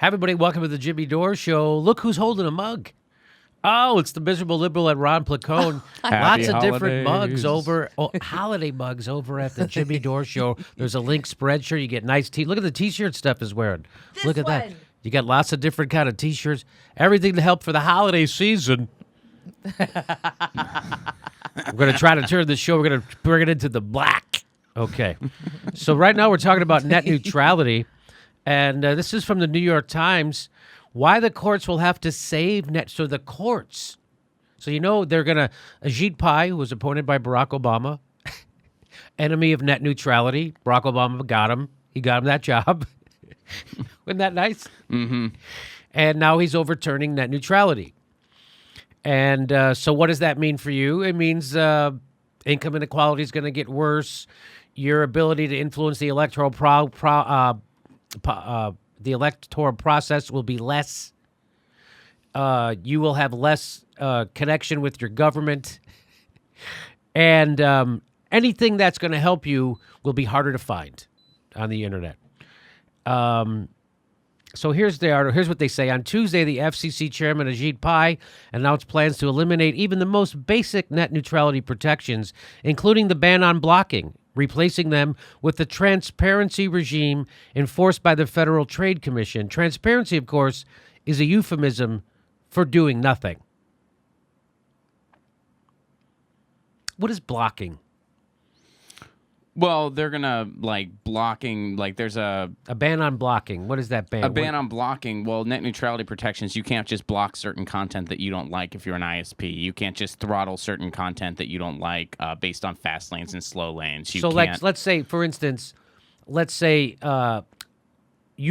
Hi, everybody. Welcome to the Jimmy Dore Show. Look who's holding a mug. Oh, it's the miserable liberal at Ron Placone. Lots of different mugs holiday mugs over at the Jimmy Dore Show. There's a link spreadshirt. You get nice Look at the T-shirt stuff he's wearing. Look at that. You got lots of different kind of T-shirts. Everything to help for the holiday season. We're going to try to turn this show. We're going to bring it into the black. Okay. So right now we're talking about net neutrality. And this is from the New York Times. Why the courts will have to save net. So the courts. So, you know, they're going to. Ajit Pai, who was appointed by Barack Obama, enemy of net neutrality. Barack Obama got him. He got him that job. Wasn't that nice? Mm-hmm. And now he's overturning net neutrality. And so what does that mean for you? It means income inequality is going to get worse. Your ability to influence the electoral the electoral process will be less. You will have less connection with your government. And anything that's going to help you will be harder to find on the internet. So here's the article. Here's what they say. On Tuesday, the FCC chairman, Ajit Pai, announced plans to eliminate even the most basic net neutrality protections, including the ban on blocking, replacing them with the transparency regime enforced by the Federal Trade Commission. Transparency, of course, is a euphemism for doing nothing. What is blocking? Well, they're going to, blocking, there's a ban on blocking. What is that ban? A ban on blocking. Well, net neutrality protections, you can't just block certain content that you don't like if you're an ISP. You can't just throttle certain content that you don't like based on fast lanes and slow lanes. Let's say, for instance, you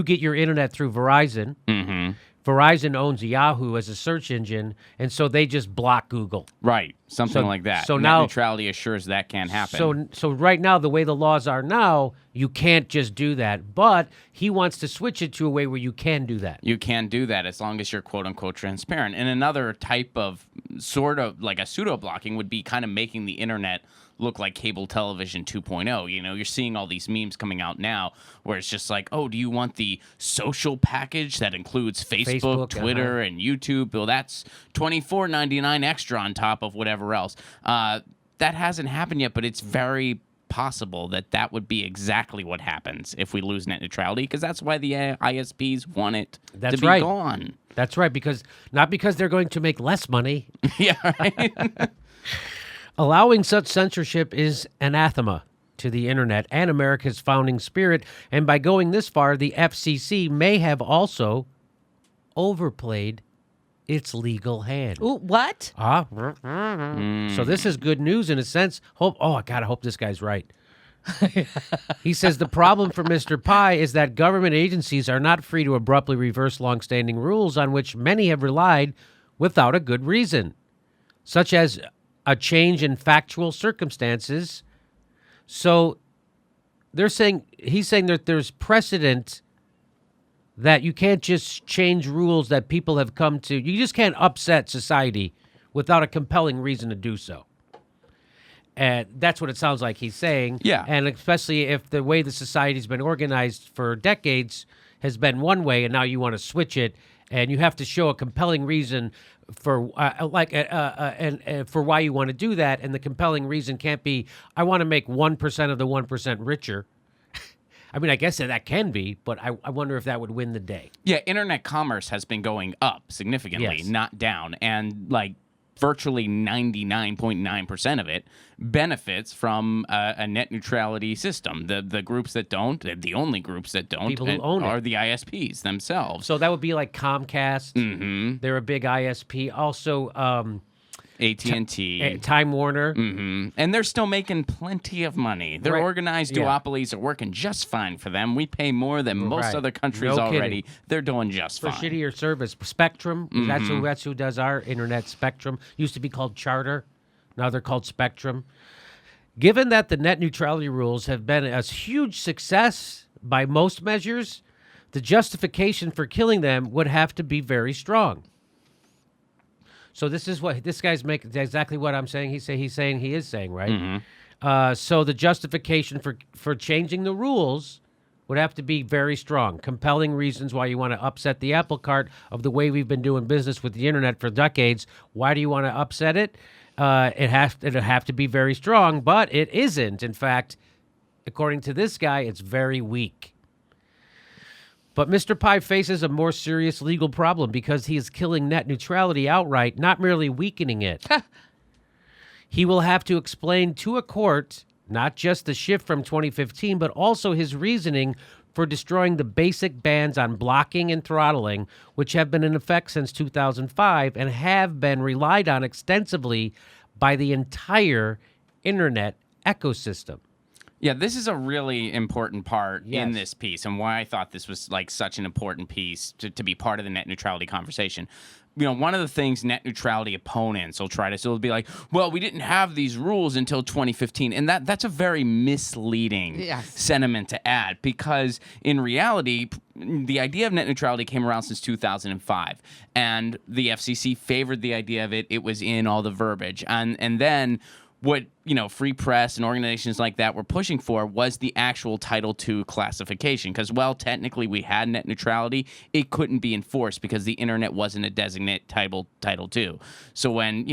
get your internet through Verizon. Mm-hmm. Verizon owns Yahoo as a search engine, and so they just block Google. Right, something like that. So net now neutrality assures that can't happen. So right now, the way the laws are now, you can't just do that. But he wants to switch it to a way where you can do that. You can do that as long as you're quote-unquote transparent. And another type of sort of like a pseudo-blocking would be kind of making the internet look like cable television 2.0. You know, you're seeing all these memes coming out now where it's just like, oh, do you want the social package that includes Facebook Twitter, and YouTube? Well, that's $24.99 extra on top of whatever else. That hasn't happened yet, but it's very possible that would be exactly what happens if we lose net neutrality, because that's why the ISPs want it to be gone. That's right, not because they're going to make less money. Yeah, right. Allowing such censorship is anathema to the internet and America's founding spirit, and by going this far, the FCC may have also overplayed its legal hand. Ooh, what? So this is good news in a sense. I hope this guy's right. He says the problem for Mr. Pai is that government agencies are not free to abruptly reverse longstanding rules on which many have relied without a good reason, such as a change in factual circumstances. So he's saying that there's precedent that you can't just change rules that people have come to. You just can't upset society without a compelling reason to do so. And that's what it sounds like he's saying. Yeah. And especially if the way the society's been organized for decades has been one way, and now you want to switch it, and you have to show a compelling reason for for why you want to do that, and the compelling reason can't be, I want to make 1% of the 1% richer. I mean, I guess that can be, but I wonder if that would win the day. Yeah, internet commerce has been going up significantly, not down, and virtually 99.9% of it benefits from a net neutrality system. The groups that don't, the only groups that don't, people who own are the ISPs themselves. So that would be like Comcast. Mm-hmm. They're a big ISP. Also, at&t. Time Warner. Mm-hmm. And they're still making plenty of money. Their organized duopolies are working just fine for them. We pay more than most other countries already. They're doing just fine. For shittier service. Spectrum, that's who does our internet. Spectrum used to be called Charter. Now they're called Spectrum. Given that the net neutrality rules have been a huge success by most measures, the justification for killing them would have to be very strong. So this is what this guy's making, exactly what I'm saying. He is saying, right? Mm-hmm. So the justification for changing the rules would have to be very strong, compelling reasons why you want to upset the apple cart of the way we've been doing business with the internet for decades. Why do you want to upset it? It'll have to be very strong, but it isn't. In fact, according to this guy, it's very weak. But Mr. Pai faces a more serious legal problem because he is killing net neutrality outright, not merely weakening it. He will have to explain to a court not just the shift from 2015, but also his reasoning for destroying the basic bans on blocking and throttling, which have been in effect since 2005 and have been relied on extensively by the entire internet ecosystem. Yeah, this is a really important part in Yes. this piece, and why I thought this was like such an important piece to be part of the net neutrality conversation. You know, one of the things net neutrality opponents will try to so they'll be like, well, we didn't have these rules until 2015. And that's a very misleading sentiment to add, because in reality, the idea of net neutrality came around since 2005, and the FCC favored the idea of it. It was in all the verbiage. And then what, you know, free press and organizations like that were pushing for was the actual Title II classification. Because, well, technically we had net neutrality, it couldn't be enforced because the internet wasn't a designated Title II. So when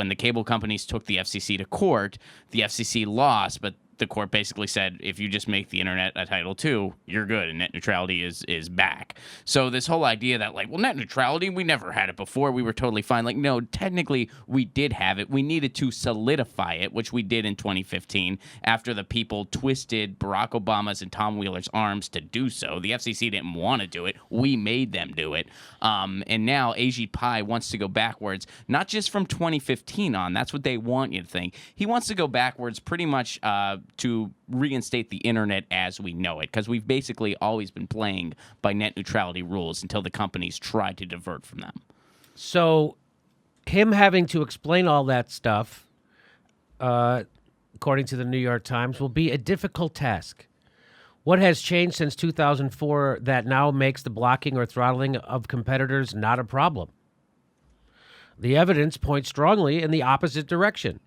the cable companies took the FCC to court, the FCC lost, but the court basically said, if you just make the internet a Title II, you're good, and net neutrality is back. So this whole idea that, like, well, net neutrality, we never had it before, we were totally fine. Like, no, technically we did have it. We needed to solidify it, which we did in 2015 after the people twisted Barack Obama's and Tom Wheeler's arms to do so. The FCC didn't want to do it. We made them do it. And now AG Pai wants to go backwards, not just from 2015 on. That's what they want you to think. He wants to go backwards pretty much to reinstate the internet as we know it, because we've basically always been playing by net neutrality rules until the companies tried to divert from them. So him having to explain all that stuff, according to the New York Times, will be a difficult task. What has changed since 2004 that now makes the blocking or throttling of competitors not a problem? The evidence points strongly in the opposite direction.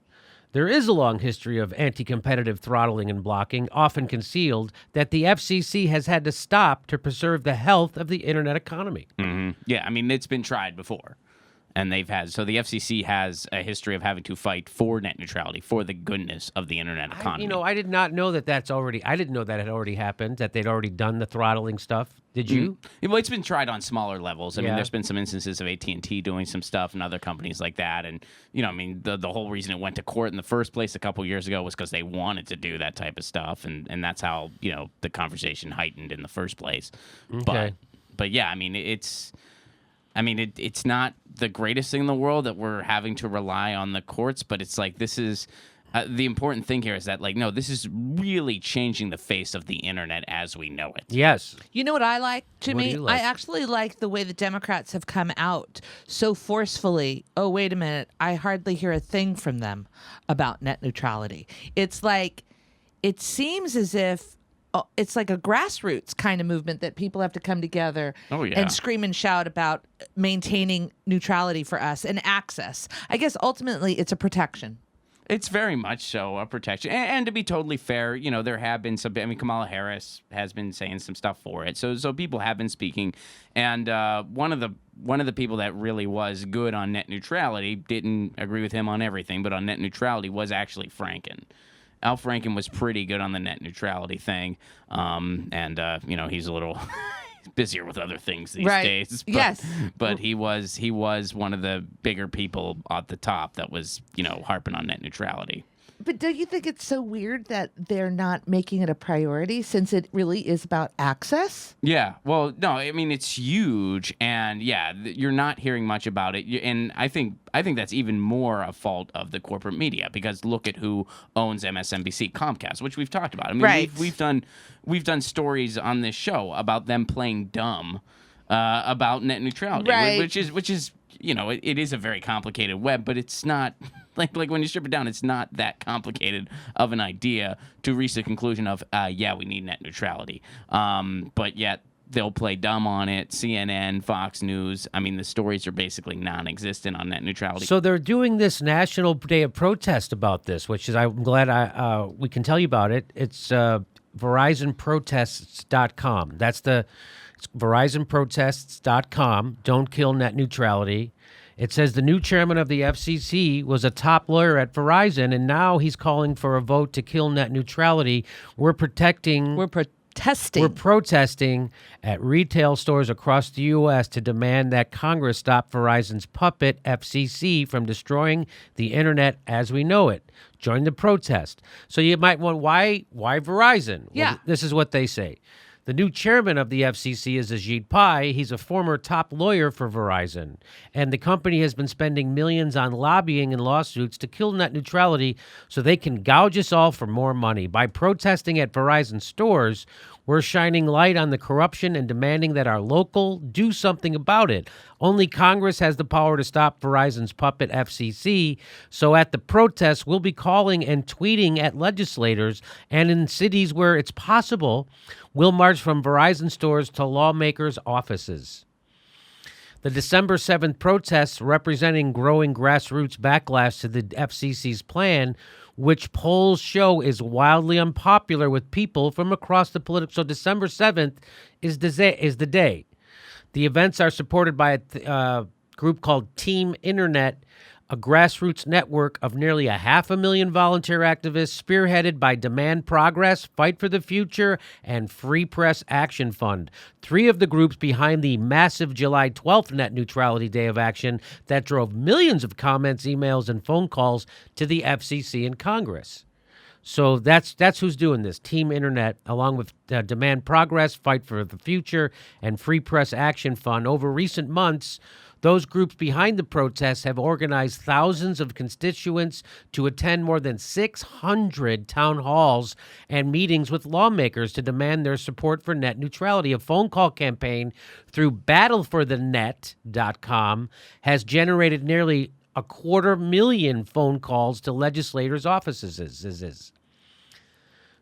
There is a long history of anti-competitive throttling and blocking, often concealed, that the FCC has had to stop to preserve the health of the internet economy. Mm-hmm. Yeah, I mean, it's been tried before. And the FCC has a history of having to fight for net neutrality, for the goodness of the internet economy. I did not know that I didn't know that had already happened, that they'd already done the throttling stuff. Did you? Well, it's been tried on smaller levels. I mean, Yeah. there's been some instances of at&t doing some stuff and other companies like that. And, I mean, the whole reason it went to court in the first place a couple years ago was because they wanted to do that type of stuff. And that's how, the conversation heightened in the first place. Okay. But yeah, I mean, it's not the greatest thing in the world that we're having to rely on the courts, but it's like this is the important thing here is that, like, no, this is really changing the face of the internet as we know it. Yes. You know what I like, Jimmy? What do you like? I actually like the way the Democrats have come out so forcefully. Oh, wait a minute. I hardly hear a thing from them about net neutrality. It's like, it seems as if it's like a grassroots kind of movement that people have to come together and scream and shout about maintaining neutrality for us and access. I guess ultimately it's a protection. It's very much so a protection. And to be totally fair, there have been some. I mean, Kamala Harris has been saying some stuff for it. So people have been speaking. And one of the people that really was good on net neutrality, didn't agree with him on everything, but on net neutrality was actually Franken. Al Franken was pretty good on the net neutrality thing. He's a little busier with other things these days. But, yes. But he was one of the bigger people at the top that was, harping on net neutrality. But don't you think it's so weird that they're not making it a priority since it really is about access? Yeah. Well, no, I mean, it's huge. And yeah, you're not hearing much about it. And I think that's even more a fault of the corporate media, because look at who owns MSNBC, Comcast, which we've talked about. I mean, we've done stories on this show about them playing dumb about net neutrality, which is it is a very complicated web, but it's not like when you strip it down, it's not that complicated of an idea to reach the conclusion of we need net neutrality. But yet they'll play dumb on it. CNN, Fox News. I mean, the stories are basically non-existent on net neutrality. So they're doing this national day of protest about this, which is I'm glad we can tell you about it. It's VerizonProtests.com. It's VerizonProtests.com. Don't kill net neutrality. It says the new chairman of the FCC was a top lawyer at Verizon, and now he's calling for a vote to kill net neutrality. We're protesting at retail stores across the U.S. to demand that Congress stop Verizon's puppet, FCC, from destroying the internet as we know it. Join the protest. So you might want, why Verizon? Yeah. Well, this is what they say. The new chairman of the FCC is Ajit Pai. He's a former top lawyer for Verizon, and the company has been spending millions on lobbying and lawsuits to kill net neutrality so they can gouge us all for more money. By protesting at Verizon stores, we're shining light on the corruption and demanding that our local do something about it. Only Congress has the power to stop Verizon's puppet FCC. So at the protests, we'll be calling and tweeting at legislators, and in cities where it's possible, we'll march from Verizon stores to lawmakers' offices. The December 7th protests representing growing grassroots backlash to the FCC's plan, which polls show is wildly unpopular with people from across the political. So December 7th is the day. The events are supported by a group called Team Internet, a grassroots network of nearly 500,000 volunteer activists spearheaded by Demand Progress, Fight for the Future, and Free Press Action Fund. 3 of the groups behind the massive July 12th Net Neutrality Day of Action that drove millions of comments, emails, and phone calls to the FCC and Congress. So that's who's doing this. Team Internet, along with Demand Progress, Fight for the Future, and Free Press Action Fund. Over recent months, those groups behind the protests have organized thousands of constituents to attend more than 600 town halls and meetings with lawmakers to demand their support for net neutrality. A phone call campaign through battleforthenet.com has generated nearly 250,000 phone calls to legislators' offices.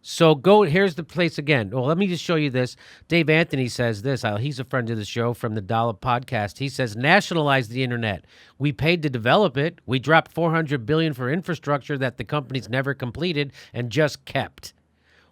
So here's the place again. Well, let me just show you this. Dave Anthony says this. He's a friend of the show from the Dollar Podcast. He says, nationalize the internet. We paid to develop it. We dropped $400 billion for infrastructure that the companies never completed and just kept.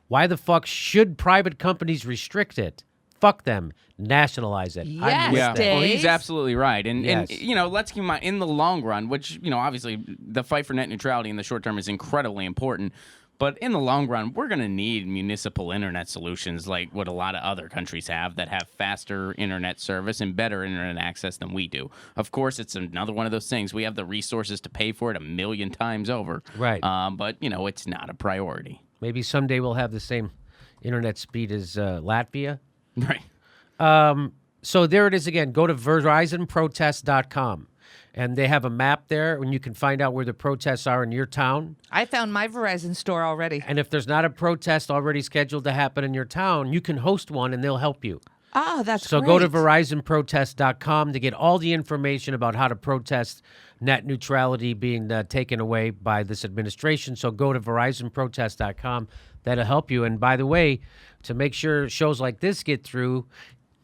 Why the fuck should private companies restrict it? Fuck them. Nationalize it. Yes, Yeah, Dave. well, he's absolutely right. And, Yes. and let's keep in mind, in the long run, which, obviously the fight for net neutrality in the short term is incredibly important. But in the long run, we're going to need municipal internet solutions like what a lot of other countries have that have faster internet service and better internet access than we do. Of course, it's another one of those things. We have the resources to pay for it 1,000,000 times over. Right. But, it's not a priority. Maybe someday we'll have the same internet speed as Latvia. Right. So there it is again. Go to VerizonProtest.com. And they have a map there, and you can find out where the protests are in your town. I found my Verizon store already. And if there's not a protest already scheduled to happen in your town, you can host one, and they'll help you. Oh, that's So great. go to VerizonProtest.com to get all the information about how to protest net neutrality being taken away by this administration. So go to VerizonProtest.com. That'll help you. And by the way, to make sure shows like this get through,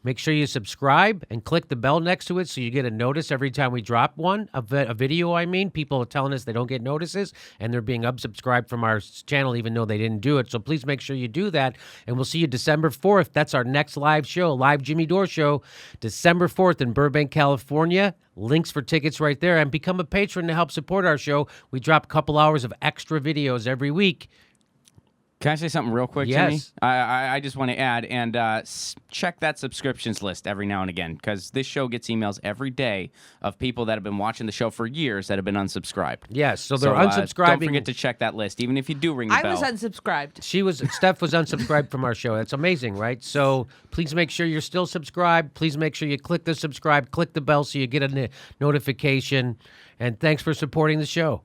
make sure you subscribe and click the bell next to it so you get a notice every time we drop a video. People are telling us they don't get notices, and they're being unsubscribed from our channel even though they didn't do it. So please make sure you do that, and we'll see you December 4th. That's our next live show, live Jimmy Dore show, December 4th in Burbank, California. Links for tickets right there, and become a patron to help support our show. We drop a couple hours of extra videos every week. Can I say something real quick, Yes. Jimmy? I just want to add and check that subscriptions list every now and again, because this show gets emails every day of people that have been watching the show for years that have been unsubscribed. Yes, so they're Don't unsubscribing. forget to check that list, even if you do ring the I bell. was unsubscribed. Steph was unsubscribed from our show. That's amazing, right? So please make sure you're still subscribed. Please make sure you click the subscribe, click the bell so you get a notification. And thanks for supporting the show.